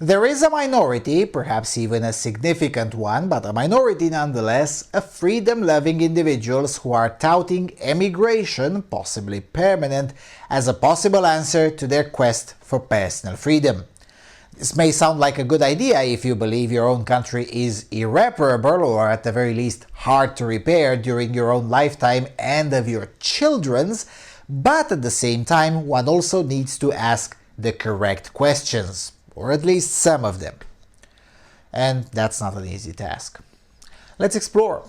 There is a minority, perhaps even a significant one, but a minority nonetheless, of freedom-loving individuals who are touting emigration, possibly permanent, as a possible answer to their quest for personal freedom. This may sound like a good idea if you believe your own country is irreparable or at the very least hard to repair during your own lifetime and of your children's, but at the same time one also needs to ask the correct questions, or at least some of them. And that's not an easy task. Let's explore.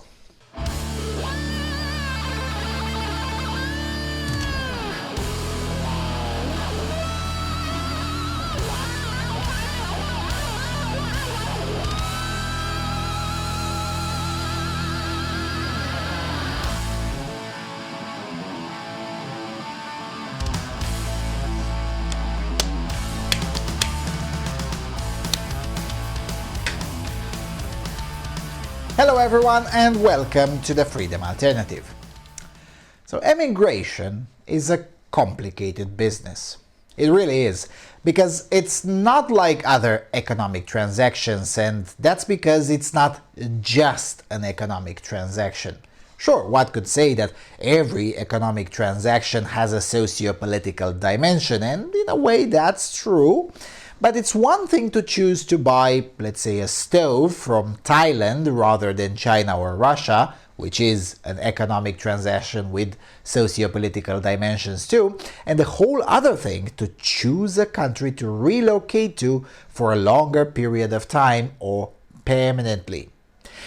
Hello everyone and welcome to the Freedom Alternative. So emigration is a complicated business. It really is, because it's not like other economic transactions, and that's because it's not just an economic transaction. Sure, one could say that every economic transaction has a socio-political dimension, and in a way that's true. But it's one thing to choose to buy, let's say, a stove from Thailand rather than China or Russia, which is an economic transaction with socio-political dimensions too, and a whole other thing to choose a country to relocate to for a longer period of time or permanently.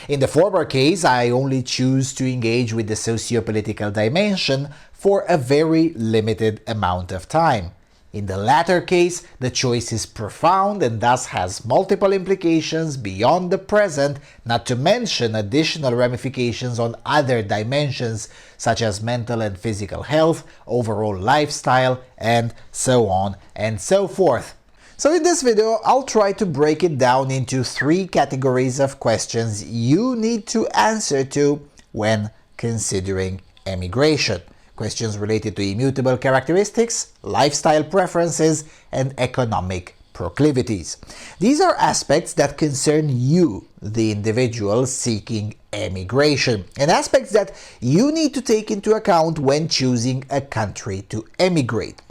In the former case, I only choose to engage with the socio-political dimension for a very limited amount of time. In the latter case, the choice is profound and thus has multiple implications beyond the present, not to mention additional ramifications on other dimensions such as mental and physical health, overall lifestyle, and so on and so forth. So in this video, I'll try to break it down into 3 categories of questions you need to answer to when considering emigration. Questions related to immutable characteristics, lifestyle preferences, and economic proclivities. These are aspects that concern you, the individual seeking emigration, and aspects that you need to take into account when choosing a country to emigrate.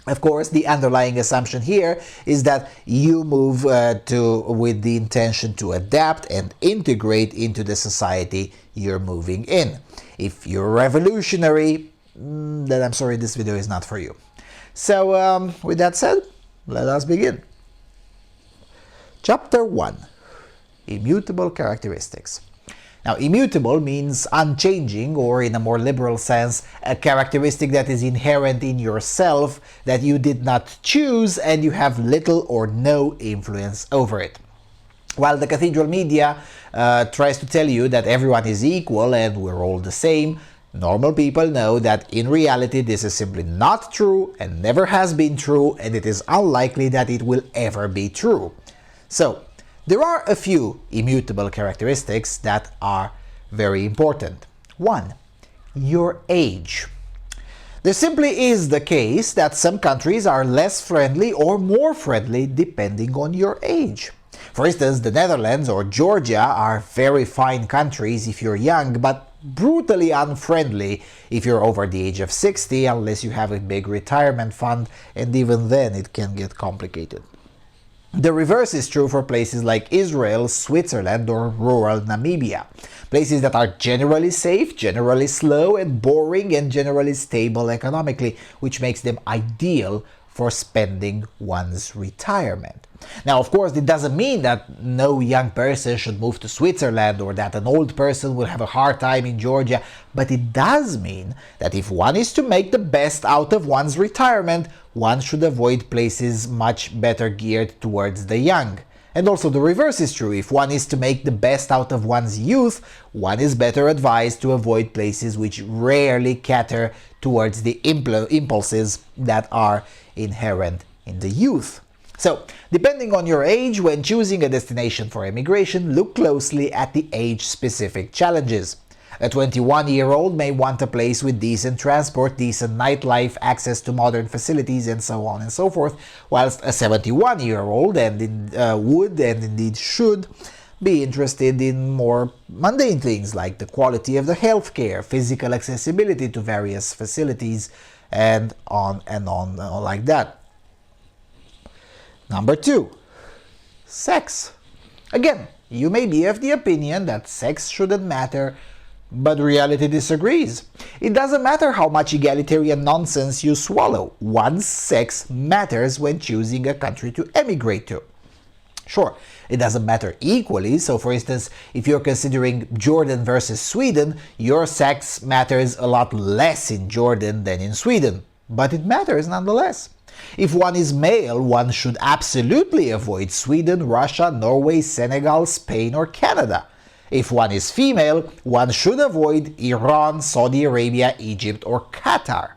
Of course, the underlying assumption here is that you move with the intention to adapt and integrate into the society you're moving in. If you're revolutionary, then I'm sorry, this video is not for you. So with that said, let us begin. Chapter 1. Immutable characteristics. Now, immutable means unchanging, or in a more liberal sense, a characteristic that is inherent in yourself, that you did not choose and you have little or no influence over it. While the cathedral media tries to tell you that everyone is equal and we're all the same, normal people know that in reality this is simply not true and never has been true, and it is unlikely that it will ever be true. So, there are a few immutable characteristics that are very important. 1. Your age. There simply is the case that some countries are less friendly or more friendly depending on your age. For instance, the Netherlands or Georgia are very fine countries if you're young, but brutally unfriendly if you're over the age of 60, unless you have a big retirement fund, and even then it can get complicated. The reverse is true for places like Israel, Switzerland, or rural Namibia. Places that are generally safe, generally slow and boring, and generally stable economically, which makes them ideal for spending one's retirement. Now, of course, it doesn't mean that no young person should move to Switzerland or that an old person will have a hard time in Georgia, but it does mean that if one is to make the best out of one's retirement, one should avoid places much better geared towards the young. And also the reverse is true. If one is to make the best out of one's youth, one is better advised to avoid places which rarely cater towards the impulses that are inherent in the youth. So, depending on your age, when choosing a destination for emigration, look closely at the age-specific challenges. A 21-year-old may want a place with decent transport, decent nightlife, access to modern facilities, and so on and so forth, whilst a 71-year-old would and indeed should be interested in more mundane things like the quality of the healthcare, physical accessibility to various facilities, and on like that. Number 2, sex. Again, you may be of the opinion that sex shouldn't matter, but reality disagrees. It doesn't matter how much egalitarian nonsense you swallow. One's sex matters when choosing a country to emigrate to. Sure, it doesn't matter equally, so for instance, if you're considering Jordan versus Sweden, your sex matters a lot less in Jordan than in Sweden, but it matters nonetheless. If one is male, one should absolutely avoid Sweden, Russia, Norway, Senegal, Spain, or Canada. If one is female, one should avoid Iran, Saudi Arabia, Egypt, or Qatar.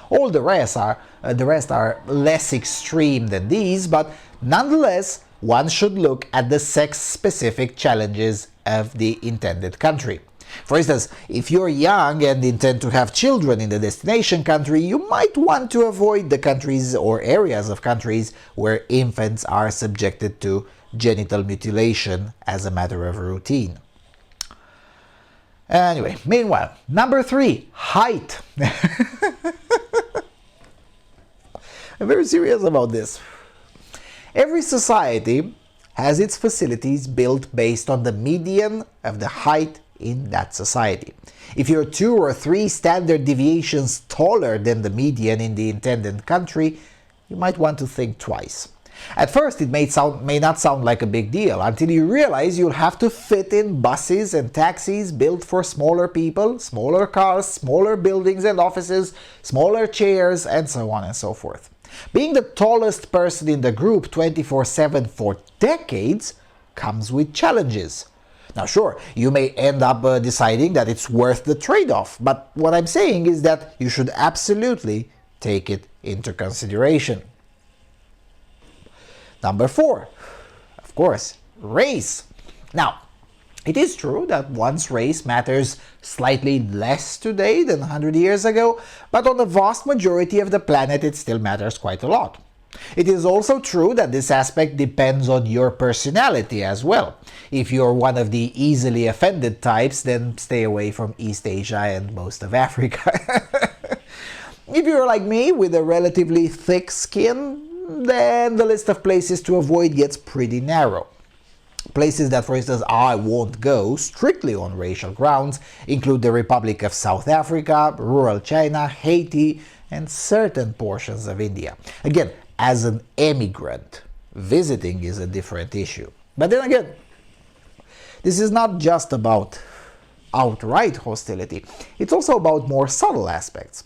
All the rest are less extreme than these, but nonetheless, one should look at the sex-specific challenges of the intended country. For instance, if you're young and intend to have children in the destination country, you might want to avoid the countries or areas of countries where infants are subjected to genital mutilation as a matter of routine. Anyway, meanwhile, number 3, height. I'm very serious about this. Every society has its facilities built based on the median of the height in that society. If you're 2 or 3 standard deviations taller than the median in the intended country, you might want to think twice. At first, it may not sound like a big deal until you realize you'll have to fit in buses and taxis built for smaller people, smaller cars, smaller buildings and offices, smaller chairs, and so on and so forth. Being the tallest person in the group 24/7 for decades comes with challenges. Now sure, you may end up deciding that it's worth the trade-off, but what I'm saying is that you should absolutely take it into consideration. Number 4, of course, race. Now, it is true that one's race matters slightly less today than 100 years ago, but on the vast majority of the planet it still matters quite a lot. It is also true that this aspect depends on your personality as well. If you're one of the easily offended types, then stay away from East Asia and most of Africa. If you're like me, with a relatively thick skin, then the list of places to avoid gets pretty narrow. Places that, for instance, I won't go strictly on racial grounds include the Republic of South Africa, rural China, Haiti, and certain portions of India. Again, as an emigrant, visiting is a different issue. But then again, this is not just about outright hostility. It's also about more subtle aspects,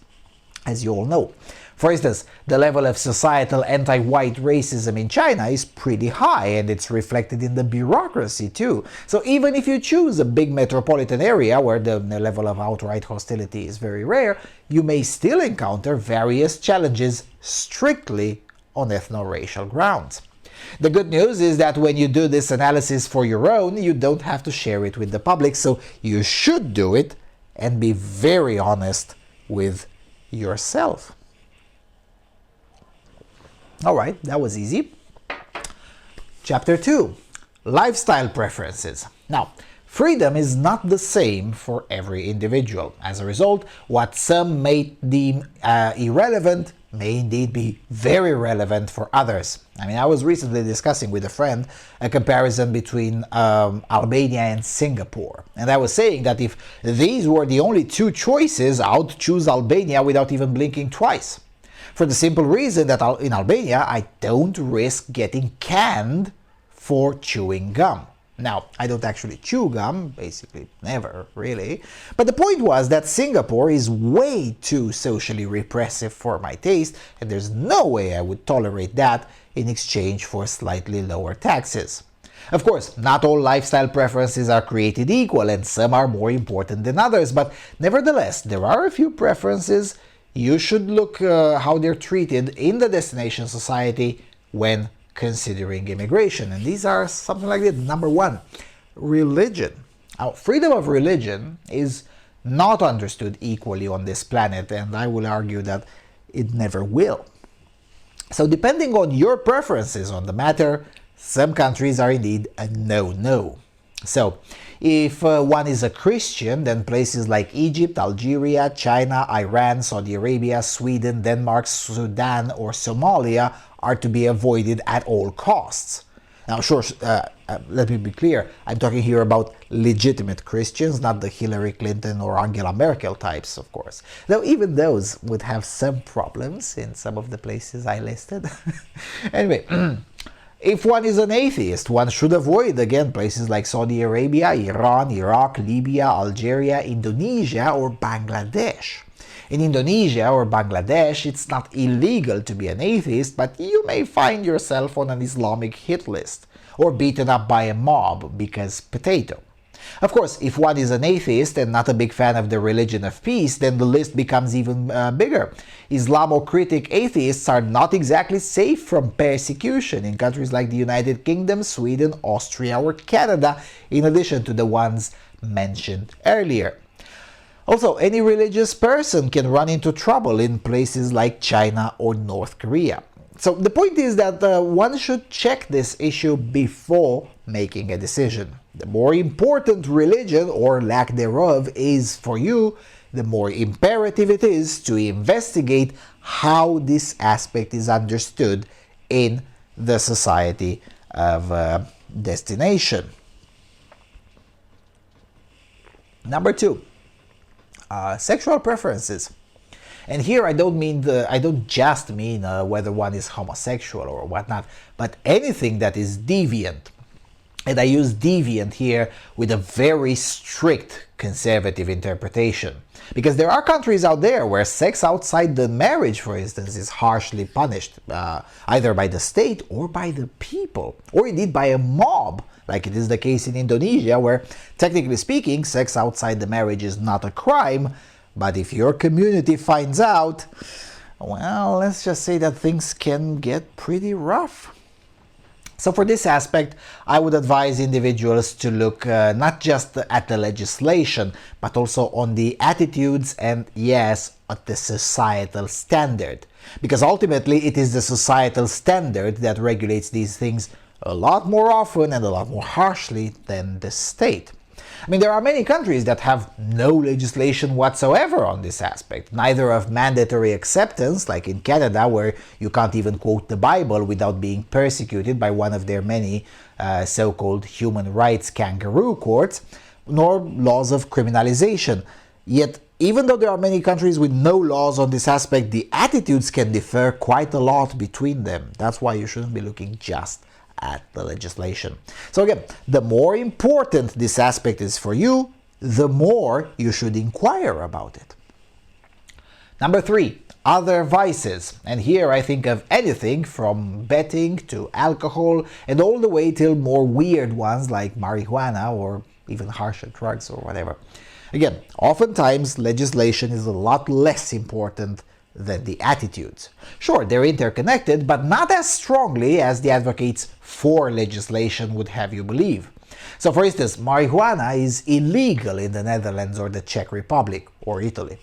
as you all know. For instance, the level of societal anti-white racism in China is pretty high, and it's reflected in the bureaucracy too. So even if you choose a big metropolitan area where the level of outright hostility is very rare, you may still encounter various challenges strictly on ethno-racial grounds. The good news is that when you do this analysis for your own, you don't have to share it with the public, so you should do it and be very honest with yourself. Alright, that was easy. Chapter 2. Lifestyle preferences. Now, freedom is not the same for every individual. As a result, what some may deem irrelevant may indeed be very relevant for others. I was recently discussing with a friend a comparison between Albania and Singapore. And I was saying that if these were the only 2 choices, I would choose Albania without even blinking twice. For the simple reason that in Albania, I don't risk getting canned for chewing gum. Now, I don't actually chew gum, basically never, really. But the point was that Singapore is way too socially repressive for my taste, and there's no way I would tolerate that in exchange for slightly lower taxes. Of course, not all lifestyle preferences are created equal, and some are more important than others, but nevertheless, there are a few preferences you should look how they're treated in the destination society when considering immigration. And these are something like this. Number 1, religion. Now, freedom of religion is not understood equally on this planet, and I will argue that it never will. So depending on your preferences on the matter, some countries are indeed a no-no. So, if one is a Christian, then places like Egypt, Algeria, China, Iran, Saudi Arabia, Sweden, Denmark, Sudan, or Somalia are to be avoided at all costs. Now, sure, let me be clear, I'm talking here about legitimate Christians, not the Hillary Clinton or Angela Merkel types, of course. Though even those would have some problems in some of the places I listed. Anyway, if one is an atheist, one should avoid, again, places like Saudi Arabia, Iran, Iraq, Libya, Algeria, Indonesia, or Bangladesh. In Indonesia or Bangladesh, it's not illegal to be an atheist, but you may find yourself on an Islamic hit list, or beaten up by a mob because potato. Of course, if one is an atheist and not a big fan of the religion of peace, then the list becomes even bigger. Islamocritic atheists are not exactly safe from persecution in countries like the United Kingdom, Sweden, Austria, or Canada, in addition to the ones mentioned earlier. Also, any religious person can run into trouble in places like China or North Korea. So the point is that one should check this issue before making a decision. The more important religion, or lack thereof, is for you, the more imperative it is to investigate how this aspect is understood in the society of destination. Number 2. Sexual preferences. And here I don't just mean whether one is homosexual or whatnot, but anything that is deviant. And I use deviant here with a very strict conservative interpretation. Because there are countries out there where sex outside the marriage, for instance, is harshly punished, either by the state or by the people, or indeed by a mob, like it is the case in Indonesia, where, technically speaking, sex outside the marriage is not a crime, but if your community finds out, well, let's just say that things can get pretty rough. So for this aspect, I would advise individuals to look not just at the legislation, but also on the attitudes and, yes, at the societal standard. Because ultimately, it is the societal standard that regulates these things a lot more often and a lot more harshly than the state. I mean, there are many countries that have no legislation whatsoever on this aspect, neither of mandatory acceptance, like in Canada, where you can't even quote the Bible without being persecuted by one of their many so-called human rights kangaroo courts, nor laws of criminalization. Yet, even though there are many countries with no laws on this aspect, the attitudes can differ quite a lot between them. That's why you shouldn't be looking just at the legislation. So again, the more important this aspect is for you, the more you should inquire about it. Number 3, other vices. And here I think of anything from betting to alcohol and all the way till more weird ones like marijuana or even harsher drugs or whatever. Again, oftentimes legislation is a lot less important than the attitudes. Sure, they're interconnected, but not as strongly as the advocates for legislation would have you believe. So for instance, marijuana is illegal in the Netherlands or the Czech Republic or Italy.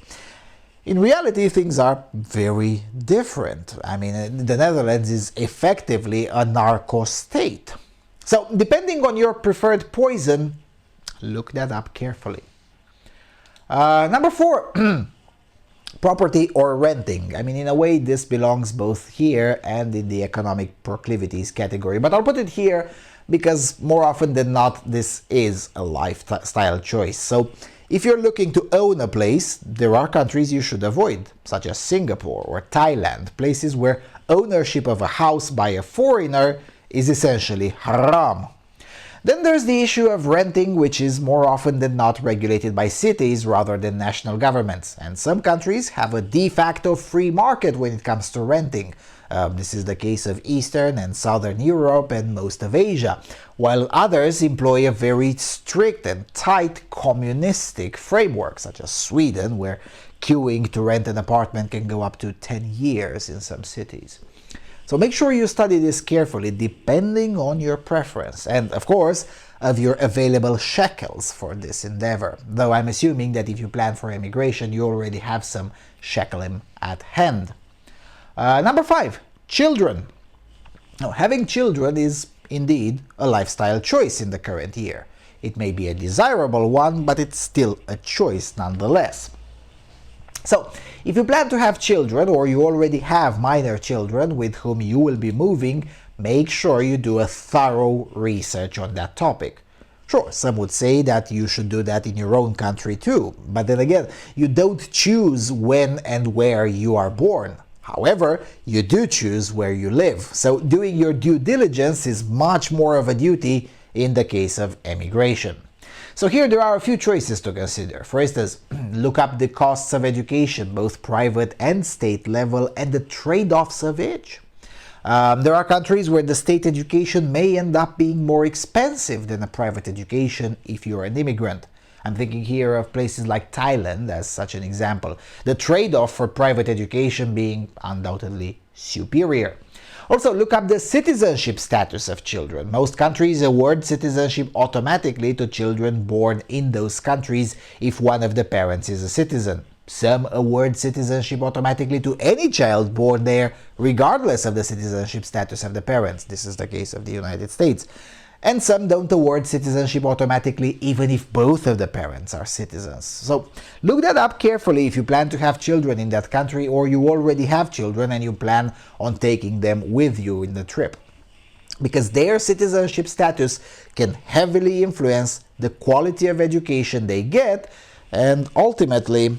In reality, things are very different. I mean, the Netherlands is effectively a narco state. So depending on your preferred poison, look that up carefully. Number 4. Property or renting. I mean, in a way, this belongs both here and in the economic proclivities category. But I'll put it here because more often than not, this is a lifestyle choice. So if you're looking to own a place, there are countries you should avoid, such as Singapore or Thailand, places where ownership of a house by a foreigner is essentially haram. Then there's the issue of renting, which is more often than not regulated by cities rather than national governments. And some countries have a de facto free market when it comes to renting. This is the case of Eastern and Southern Europe and most of Asia, while others employ a very strict and tight communistic framework, such as Sweden, where queuing to rent an apartment can go up to 10 years in some cities. So make sure you study this carefully depending on your preference and, of course, of your available shekels for this endeavor, though I'm assuming that if you plan for emigration, you already have some shekelim at hand. Number 5, children. Now, having children is indeed a lifestyle choice in the current year. It may be a desirable one, but it's still a choice nonetheless. So, if you plan to have children or you already have minor children with whom you will be moving, make sure you do a thorough research on that topic. Sure, some would say that you should do that in your own country too, but then again, you don't choose when and where you are born. However, you do choose where you live, so doing your due diligence is much more of a duty in the case of emigration. So here there are a few choices to consider. For instance, look up the costs of education, both private and state level, and the trade-offs of each. There are countries where the state education may end up being more expensive than a private education if you're an immigrant. I'm thinking here of places like Thailand as such an example, the trade-off for private education being undoubtedly superior. Also, look up the citizenship status of children. Most countries award citizenship automatically to children born in those countries if one of the parents is a citizen. Some award citizenship automatically to any child born there, regardless of the citizenship status of the parents. This is the case of the United States. And some don't award citizenship automatically even if both of the parents are citizens. So look that up carefully if you plan to have children in that country or you already have children and you plan on taking them with you in the trip. Because their citizenship status can heavily influence the quality of education they get and ultimately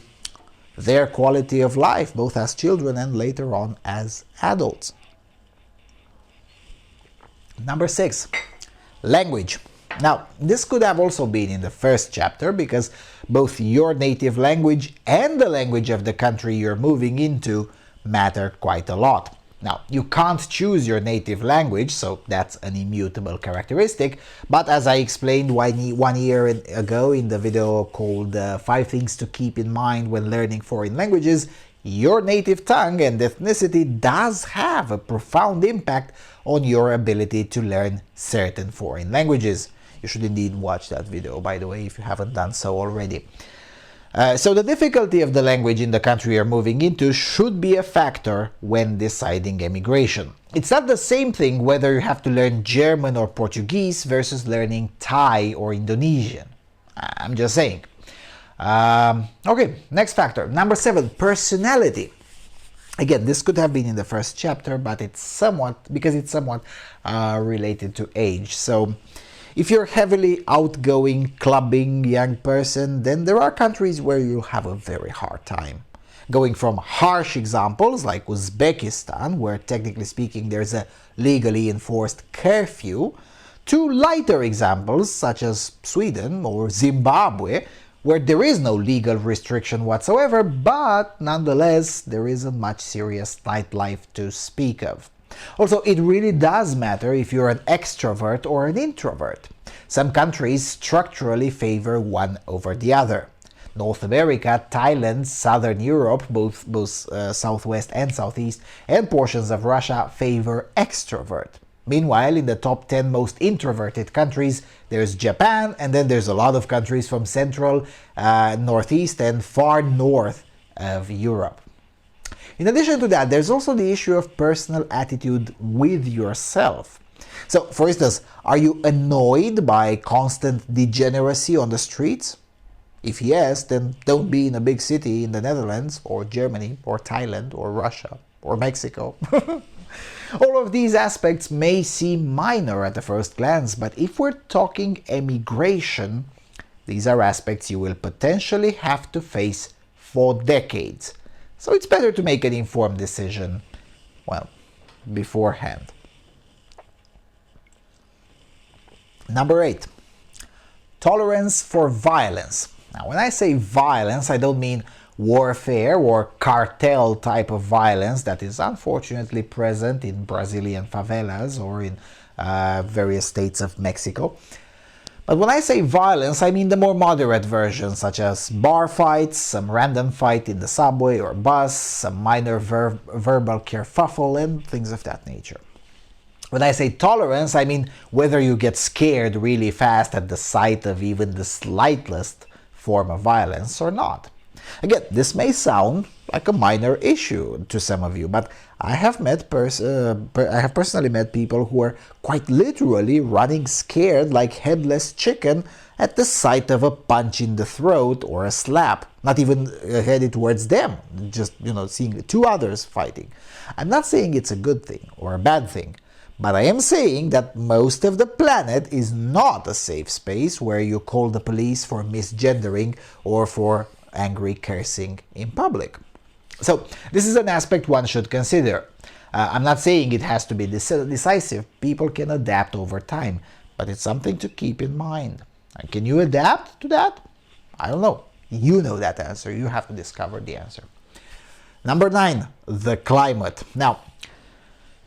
their quality of life, both as children and later on as adults. Number 6. Language. Now, this could have also been in the first chapter because both your native language and the language of the country you're moving into matter quite a lot. Now, you can't choose your native language, so that's an immutable characteristic, but as I explained 1 year ago in the video called 5 Things to Keep in Mind When Learning Foreign Languages, your native tongue and ethnicity does have a profound impact on your ability to learn certain foreign languages. You should indeed watch that video, by the way, if you haven't done so already. So the difficulty of the language in the country you're moving into should be a factor when deciding emigration. It's not the same thing whether you have to learn German or Portuguese versus learning Thai or Indonesian. I'm just saying. Okay, next factor. Number 7, personality. Again, this could have been in the first chapter, but it's somewhat related to age. So if you're heavily outgoing, clubbing young person, then there are countries where you'll have a very hard time. Going from harsh examples like Uzbekistan, where technically speaking there's a legally enforced curfew, to lighter examples such as Sweden or Zimbabwe, where there is no legal restriction whatsoever, but nonetheless there isn't much serious nightlife to speak of. Also, it really does matter if you're an extrovert or an introvert. Some countries structurally favor one over the other. North America, Thailand, Southern Europe, both Southwest and Southeast, and portions of Russia favor extrovert. Meanwhile, in the top 10 most introverted countries, there's Japan, and then there's a lot of countries from Central, Northeast, and far north of Europe. In addition to that, there's also the issue of personal attitude with yourself. So, for instance, are you annoyed by constant degeneracy on the streets? If yes, then don't be in a big city in the Netherlands, or Germany, or Thailand, or Russia, or Mexico. All of these aspects may seem minor at the first glance, but if we're talking emigration, these are aspects you will potentially have to face for decades. So it's better to make an informed decision, well, beforehand. Number 8, tolerance for violence. Now, when I say violence, I don't mean warfare or cartel type of violence that is unfortunately present in Brazilian favelas or in various states of Mexico. But when I say violence, I mean the more moderate versions, such as bar fights, some random fight in the subway or bus, some minor verbal kerfuffle, and things of that nature. When I say tolerance, I mean whether you get scared really fast at the sight of even the slightest form of violence or not. Again, this may sound like a minor issue to some of you, but I have personally met people who are quite literally running scared like headless chicken at the sight of a punch in the throat or a slap, not even headed towards them, just seeing two others fighting. I'm not saying it's a good thing or a bad thing, but I am saying that most of the planet is not a safe space where you call the police for misgendering or for angry cursing in public. So this is an aspect one should consider. I'm not saying it has to be decisive. People can adapt over time, but it's something to keep in mind. And can you adapt to that? I don't know. You know that answer. You have to discover the answer. Number 9, the climate. Now,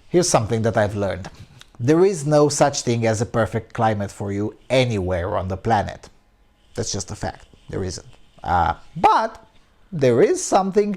here's something that I've learned. There is no such thing as a perfect climate for you anywhere on the planet. That's just a fact. There isn't. But there is something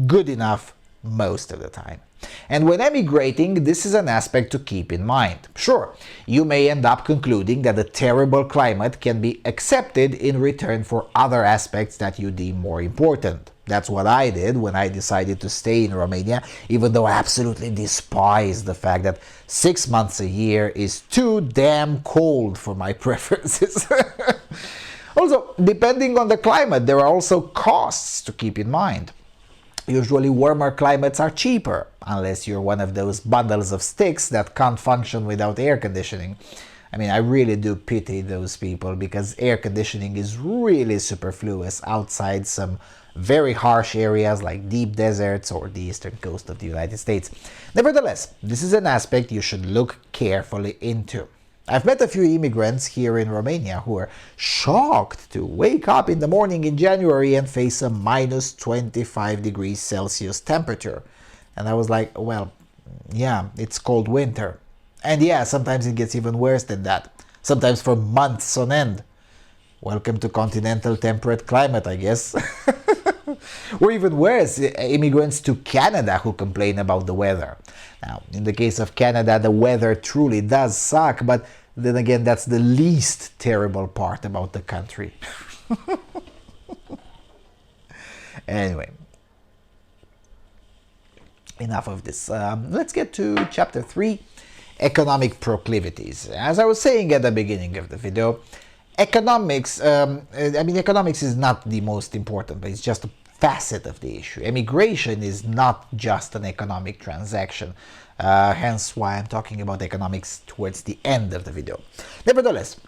good enough most of the time. And when emigrating, this is an aspect to keep in mind. Sure, you may end up concluding that a terrible climate can be accepted in return for other aspects that you deem more important. That's what I did when I decided to stay in Romania, even though I absolutely despise the fact that 6 months a year is too damn cold for my preferences. Also, depending on the climate, there are also costs to keep in mind. Usually warmer climates are cheaper, unless you're one of those bundles of sticks that can't function without air conditioning. I mean, I really do pity those people, because air conditioning is really superfluous outside some very harsh areas like deep deserts or the eastern coast of the United States. Nevertheless, this is an aspect you should look carefully into. I've met a few immigrants here in Romania who are shocked to wake up in the morning in January and face a minus 25 degrees Celsius temperature. And I was like, well, yeah, it's cold winter. And yeah, sometimes it gets even worse than that. Sometimes for months on end. Welcome to continental temperate climate, I guess. Or even worse, immigrants to Canada who complain about the weather. Now, in the case of Canada, the weather truly does suck, but then again, that's the least terrible part about the country. Anyway, enough of this. Let's get to chapter 3, economic proclivities. As I was saying at the beginning of the video, economics is not the most important, but it's just a facet of the issue. Emigration is not just an economic transaction, hence why I'm talking about economics towards the end of the video. Nevertheless,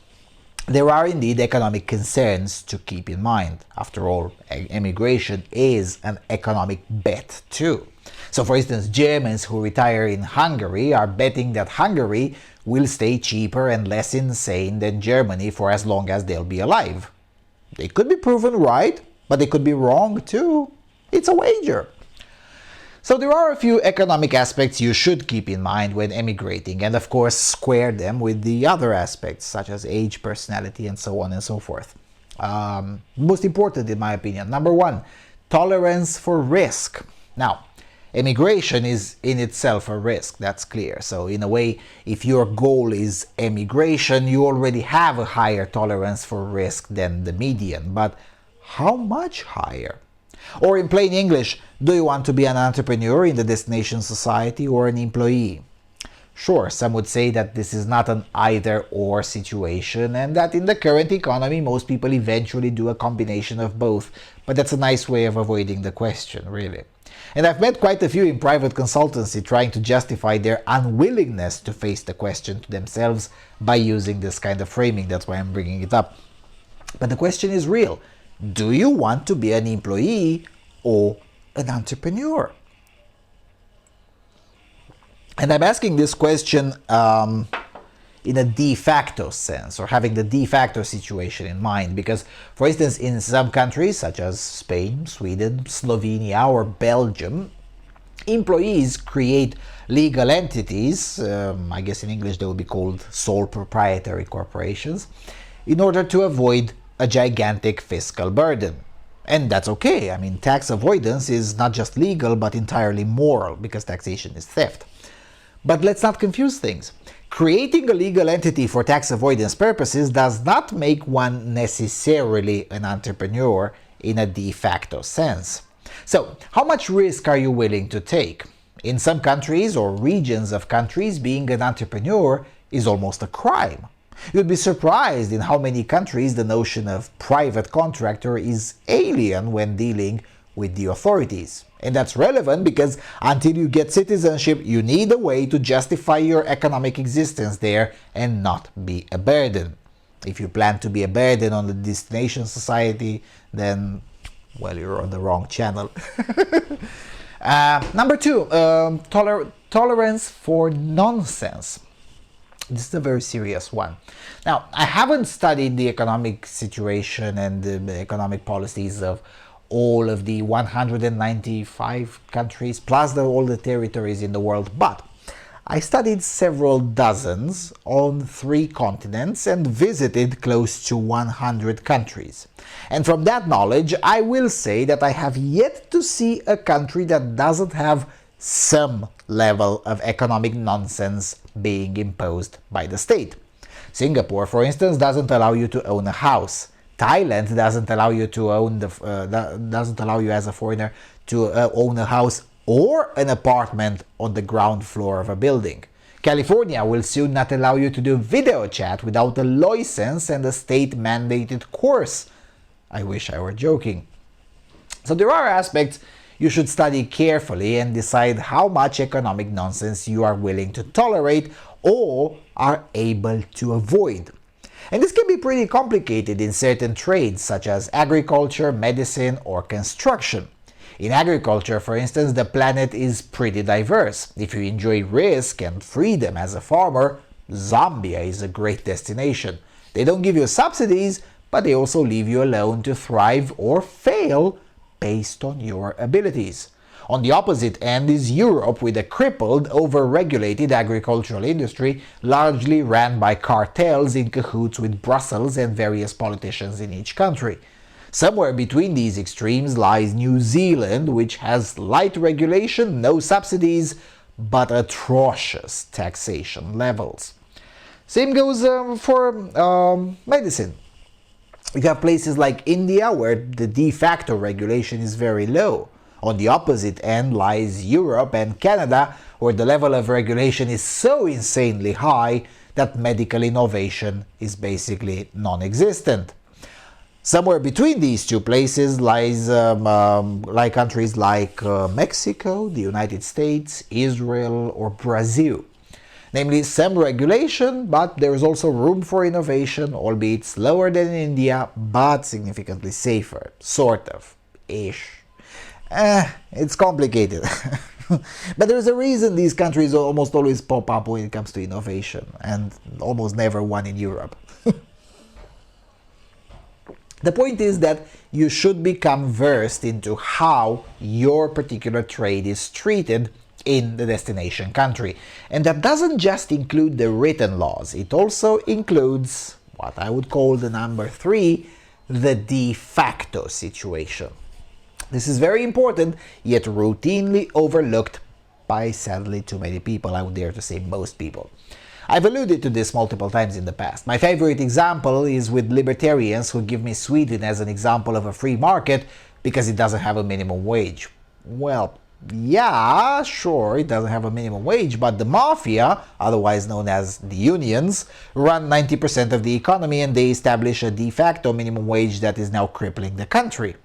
there are indeed economic concerns to keep in mind. After all, emigration is an economic bet too. So for instance, Germans who retire in Hungary are betting that Hungary will stay cheaper and less insane than Germany for as long as they'll be alive. They could be proven right, but they could be wrong too. It's a wager. So there are a few economic aspects you should keep in mind when emigrating, and of course square them with the other aspects such as age, personality, and so on and so forth. Most important in my opinion, number 1, tolerance for risk. Now, emigration is in itself a risk, that's clear. So in a way, if your goal is emigration, you already have a higher tolerance for risk than the median, but how much higher? Or in plain English, do you want to be an entrepreneur in the destination society or an employee? Sure, some would say that this is not an either-or situation and that in the current economy most people eventually do a combination of both, but that's a nice way of avoiding the question, really. And I've met quite a few in private consultancy trying to justify their unwillingness to face the question to themselves by using this kind of framing. That's why I'm bringing it up. But the question is real. Do you want to be an employee or an entrepreneur? And I'm asking this question in a de facto sense, or having the de facto situation in mind, because, for instance, in some countries such as Spain, Sweden, Slovenia, or Belgium, employees create legal entities, I guess in English they will be called sole proprietary corporations, in order to avoid a gigantic fiscal burden. And that's okay. I mean, tax avoidance is not just legal but entirely moral, because taxation is theft. But let's not confuse things. Creating a legal entity for tax avoidance purposes does not make one necessarily an entrepreneur in a de facto sense. So, how much risk are you willing to take? In some countries or regions of countries, being an entrepreneur is almost a crime. You'd be surprised in how many countries the notion of private contractor is alien when dealing with the authorities. And that's relevant because until you get citizenship, you need a way to justify your economic existence there and not be a burden. If you plan to be a burden on the destination society, then, well, you're on the wrong channel. Number two, tolerance for nonsense. This is a very serious one. Now, I haven't studied the economic situation and the economic policies of all of the 195 countries, plus all the territories in the world, but I studied several dozens on 3 continents and visited close to 100 countries. And from that knowledge, I will say that I have yet to see a country that doesn't have some level of economic nonsense being imposed by the state. Singapore, for instance, doesn't allow you to own a house. Thailand doesn't allow you to doesn't allow you as a foreigner to own a house or an apartment on the ground floor of a building. California will soon not allow you to do video chat without a license and a state-mandated course. I wish I were joking. So there are aspects you should study carefully and decide how much economic nonsense you are willing to tolerate or are able to avoid. And this can be pretty complicated in certain trades such as agriculture, medicine, or construction. In agriculture, for instance, the planet is pretty diverse. If you enjoy risk and freedom as a farmer, Zambia is a great destination. They don't give you subsidies, but they also leave you alone to thrive or fail based on your abilities. On the opposite end is Europe, with a crippled, over-regulated agricultural industry largely ran by cartels in cahoots with Brussels and various politicians in each country. Somewhere between these extremes lies New Zealand, which has light regulation, no subsidies, but atrocious taxation levels. Same goes for medicine. You have places like India, where the de facto regulation is very low. On the opposite end lies Europe and Canada, where the level of regulation is so insanely high that medical innovation is basically non-existent. Somewhere between these two places lies countries like Mexico, the United States, Israel, or Brazil. Namely, some regulation, but there is also room for innovation, albeit slower than in India, but significantly safer. Sort of. Ish. It's complicated. But there's a reason these countries almost always pop up when it comes to innovation, and almost never one in Europe. The point is that you should become versed into how your particular trade is treated in the destination country. And that doesn't just include the written laws, it also includes what I would call the number 3, the de facto situation. This is very important, yet routinely overlooked by sadly too many people, I would dare to say most people. I've alluded to this multiple times in the past. My favorite example is with libertarians who give me Sweden as an example of a free market because it doesn't have a minimum wage. Well, yeah, sure, it doesn't have a minimum wage, but the mafia, otherwise known as the unions, run 90% of the economy, and they establish a de facto minimum wage that is now crippling the country.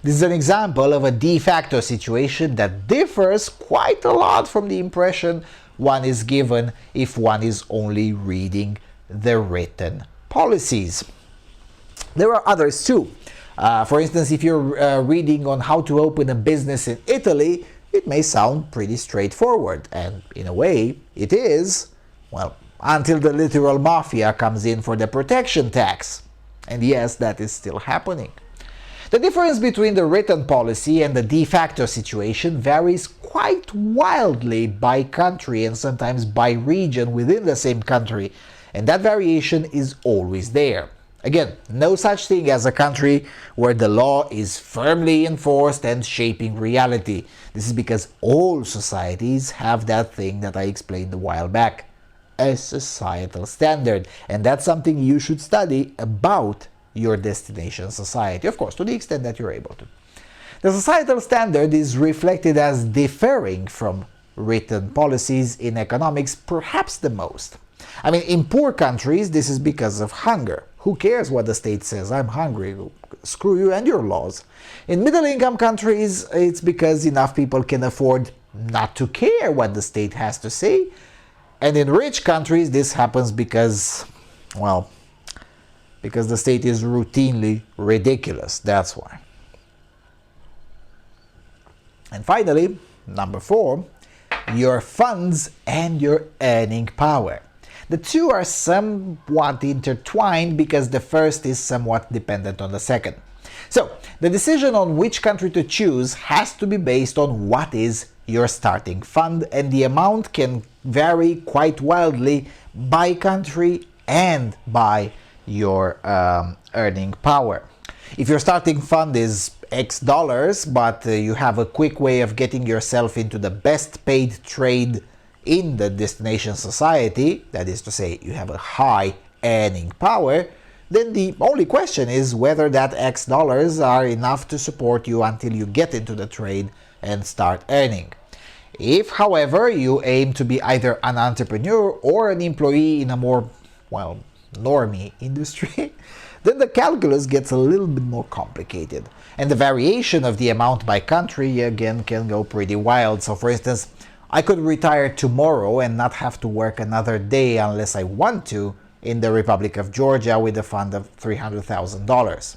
This is an example of a de facto situation that differs quite a lot from the impression one is given if one is only reading the written policies. There are others too. For instance, if you're reading on how to open a business in Italy, it may sound pretty straightforward, and in a way, it is, well, until the literal mafia comes in for the protection tax. And yes, that is still happening. The difference between the written policy and the de facto situation varies quite wildly by country and sometimes by region within the same country. And that variation is always there. Again, no such thing as a country where the law is firmly enforced and shaping reality. This is because all societies have that thing that I explained a while back, a societal standard. And that's something you should study about your destination society, of course, to the extent that you're able to. The societal standard is reflected as differing from written policies in economics perhaps the most. I mean, in poor countries, this is because of hunger. Who cares what the state says? I'm hungry. Screw you and your laws. In middle-income countries, it's because enough people can afford not to care what the state has to say. And in rich countries, this happens because, well, because the state is routinely ridiculous. That's why. And finally, number 4, your funds and your earning power. The two are somewhat intertwined because the first is somewhat dependent on the second. So, the decision on which country to choose has to be based on what is your starting fund, and the amount can vary quite wildly by country and by your earning power. If your starting fund is X dollars, but you have a quick way of getting yourself into the best paid trade in the destination society, that is to say, you have a high earning power, then the only question is whether that X dollars are enough to support you until you get into the trade and start earning. If, however, you aim to be either an entrepreneur or an employee in a more, well, normie industry, then the calculus gets a little bit more complicated. And the variation of the amount by country, again, can go pretty wild. So, for instance, I could retire tomorrow and not have to work another day unless I want to in the Republic of Georgia with a fund of $300,000.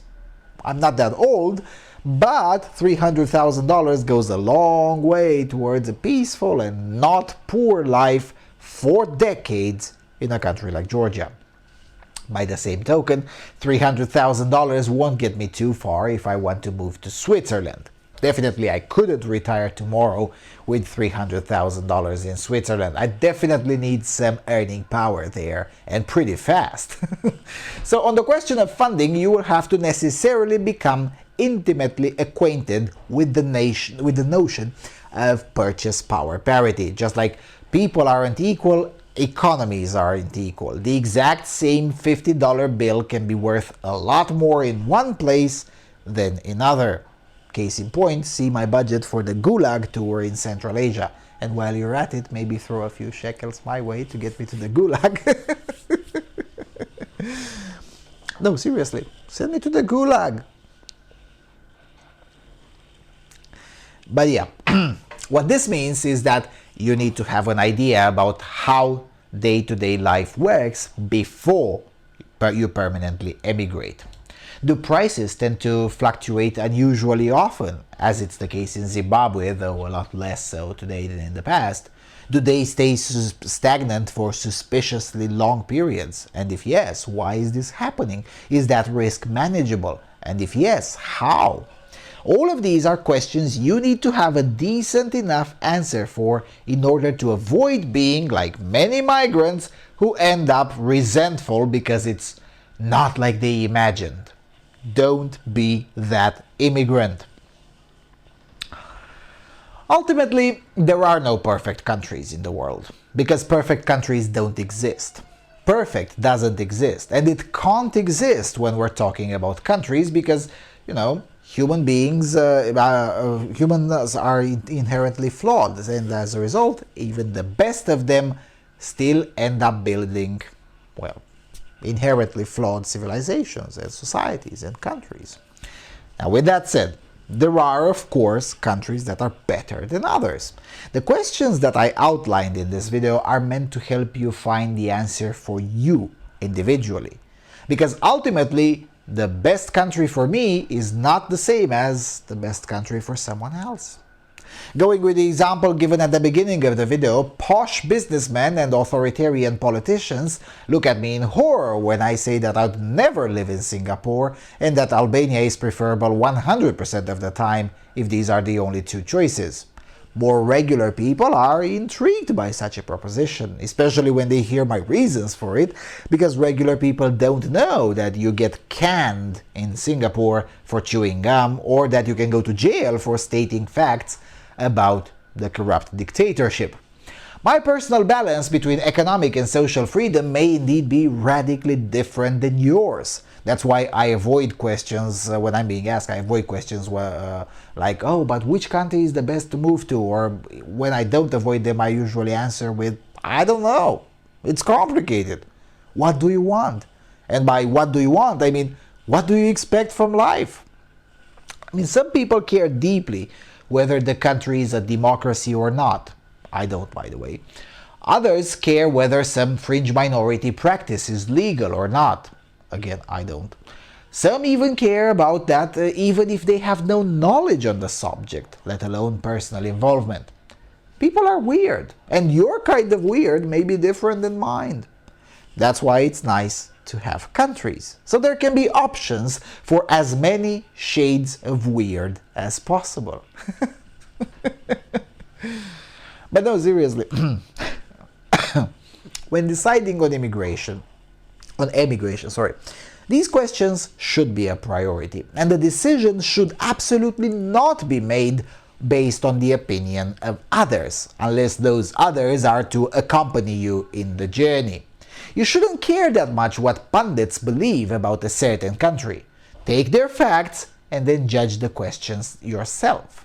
I'm not that old, but $300,000 goes a long way towards a peaceful and not poor life for decades in a country like Georgia. By the same token, $300,000 won't get me too far if I want to move to Switzerland. Definitely, I couldn't retire tomorrow with $300,000 in Switzerland. I definitely need some earning power there, and pretty fast. So on the question of funding, you will have to necessarily become intimately acquainted with the notion of purchase power parity. Just like people aren't equal, economies aren't equal. The exact same $50 bill can be worth a lot more in one place than in other. Case in point, see my budget for the Gulag tour in Central Asia. And while you're at it, maybe throw a few shekels my way to get me to the Gulag. No, seriously, send me to the Gulag. But yeah, what this means is that you need to have an idea about how day-to-day life works before you permanently emigrate. Do prices tend to fluctuate unusually often, as it's the case in Zimbabwe, though a lot less so today than in the past? Do they stay stagnant for suspiciously long periods? And if yes, why is this happening? Is that risk manageable? And if yes, how? All of these are questions you need to have a decent enough answer for in order to avoid being like many migrants who end up resentful because it's not like they imagined. Don't be that immigrant. Ultimately, there are no perfect countries in the world, because perfect countries don't exist. Perfect doesn't exist, and it can't exist when we're talking about countries because, humans are inherently flawed, and as a result, even the best of them still end up building, inherently flawed civilizations and societies and countries. Now, with that said, there are, of course, countries that are better than others. The questions that I outlined in this video are meant to help you find the answer for you individually. Because ultimately, the best country for me is not the same as the best country for someone else. Going with the example given at the beginning of the video, posh businessmen and authoritarian politicians look at me in horror when I say that I'd never live in Singapore and that Albania is preferable 100% of the time if these are the only two choices. More regular people are intrigued by such a proposition, especially when they hear my reasons for it, because regular people don't know that you get canned in Singapore for chewing gum, or that you can go to jail for stating facts about the corrupt dictatorship. My personal balance between economic and social freedom may indeed be radically different than yours. That's why I avoid questions when I'm being asked. I avoid questions like, oh, but which country is the best to move to? Or when I don't avoid them, I usually answer with, I don't know. It's complicated. What do you want? And by what do you want, I mean, what do you expect from life? I mean, some people care deeply whether the country is a democracy or not. I don't, by the way. Others care whether some fringe minority practice is legal or not. Again, I don't. Some even care about that even if they have no knowledge on the subject, let alone personal involvement. People are weird, and your kind of weird may be different than mine. That's why it's nice to have countries, so there can be options for as many shades of weird as possible. But no, seriously, when deciding on emigration, these questions should be a priority, and the decision should absolutely not be made based on the opinion of others, unless those others are to accompany you in the journey. You shouldn't care that much what pundits believe about a certain country. Take their facts and then judge the questions yourself.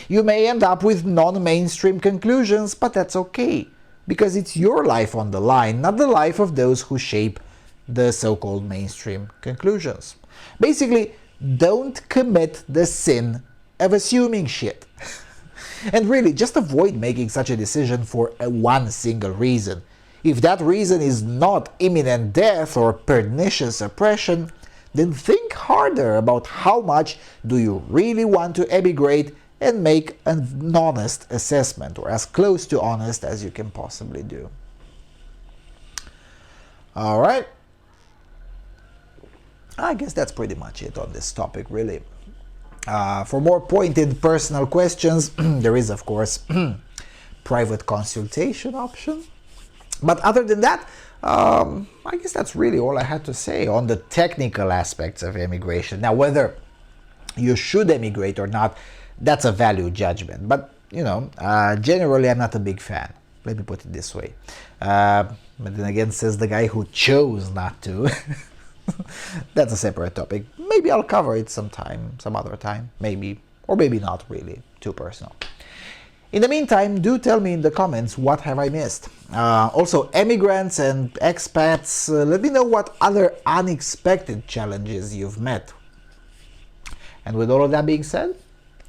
You may end up with non-mainstream conclusions, but that's okay, because it's your life on the line, not the life of those who shape the so-called mainstream conclusions. Basically, don't commit the sin of assuming shit. And really, just avoid making such a decision for one single reason. If that reason is not imminent death or pernicious oppression, then think harder about how much do you really want to emigrate and make an honest assessment, or as close to honest as you can possibly do. All right. I guess that's pretty much it on this topic, really. For more pointed personal questions, there is, of course, private consultation option. But other than that, I guess that's really all I had to say on the technical aspects of immigration. Now, whether you should emigrate or not, that's a value judgment. But, generally I'm not a big fan. Let me put it this way. But then again, says the guy who chose not to. That's a separate topic. Maybe I'll cover it some other time. Maybe, or maybe not really. Too personal. In the meantime, do tell me in the comments what have I missed. Also, emigrants and expats, let me know what other unexpected challenges you've met. And with all of that being said,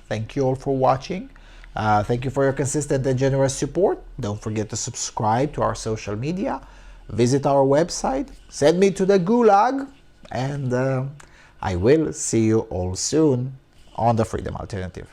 thank you all for watching. Thank you for your consistent and generous support. Don't forget to subscribe to our social media. Visit our website. Send me to the gulag. And I will see you all soon on the Freedom Alternative.